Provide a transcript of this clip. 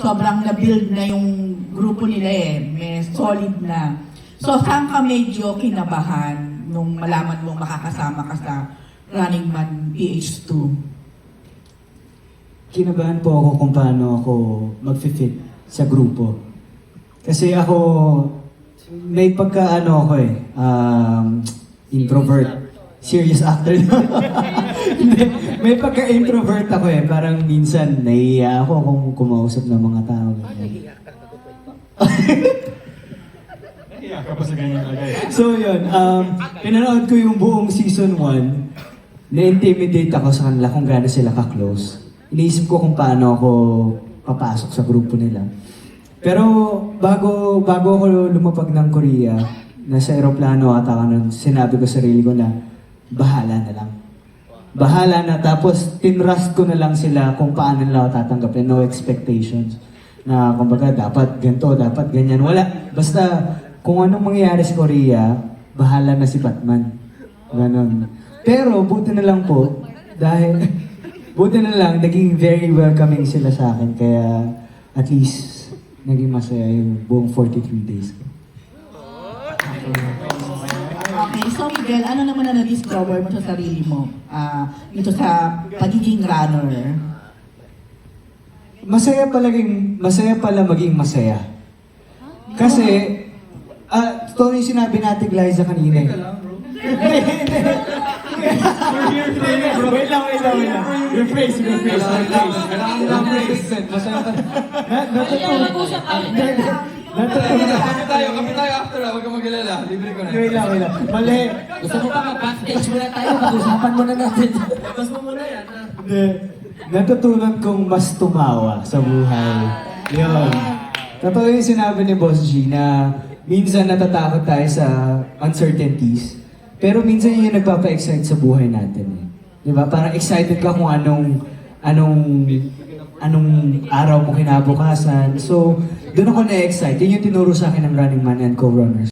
sobrang na-build na yung grupo nila eh. May solid na. So, saan ka medyo kinabahan nung malaman mong makakasama ka sa Running Man PH2? Kinabahan po ako kung paano ako mag-fit sa grupo. Kasi ako, may pagka-ano ako eh, introvert. Serious actor. Hindi, may pagka-introvert ako eh. Parang minsan, nahihiya ako kung kumausap ng mga tao. Nahiya ka pa sa ganyan agad. So yun, pinanood ko yung buong season 1, na-intimidate ako sa kanila kung gaano sila ka-close. Iniisip ko kung paano ako papasok sa grupo nila. Pero bago ako lumapag ng Korea, nasa aeroplano at ako nung sinabi ko sa sarili ko na bahala na lang. Bahala na, tapos tinrust ko na lang sila kung paano nila ako tatanggapin. No expectations. Na kumbaga dapat ganito, dapat ganyan. Wala. Basta kung anong mangyayari sa Korea, bahala na si Batman. Ganon. Pero buti na lang po, dahil buti na lang, naging very welcoming sila sa akin. Kaya at least naging masaya yung buong 43 days ko. Okay, so Miguel, ano naman na na-discover mo sa sarili mo dito sa pagiging runner? Masaya pala maging masaya. Kasi, ito yung sinabi natin Liza kanina. Wait lang. Rephrase. Masaya pa. Kami tayo after huwag kang mag-alala. Libre ko na. Wait lang. Mali. Gusto mo ba mag-backstage muna tayo? Pag-usapan muna natin. Tapos mo muna yan. Hindi. Natutunan kong mas tumawa sa buhay. Yun. Totoo yung sinabi ni Boss G na minsan natatakot tayo sa uncertainties. Pero minsan yun yung nagpapa-excite sa buhay natin. Eh. Diba? Parang excited ka kung anong araw mo kinabukasan. So, doon ako na-excite. Yun yung tinuro sa akin ng Running Man and Co-Runners.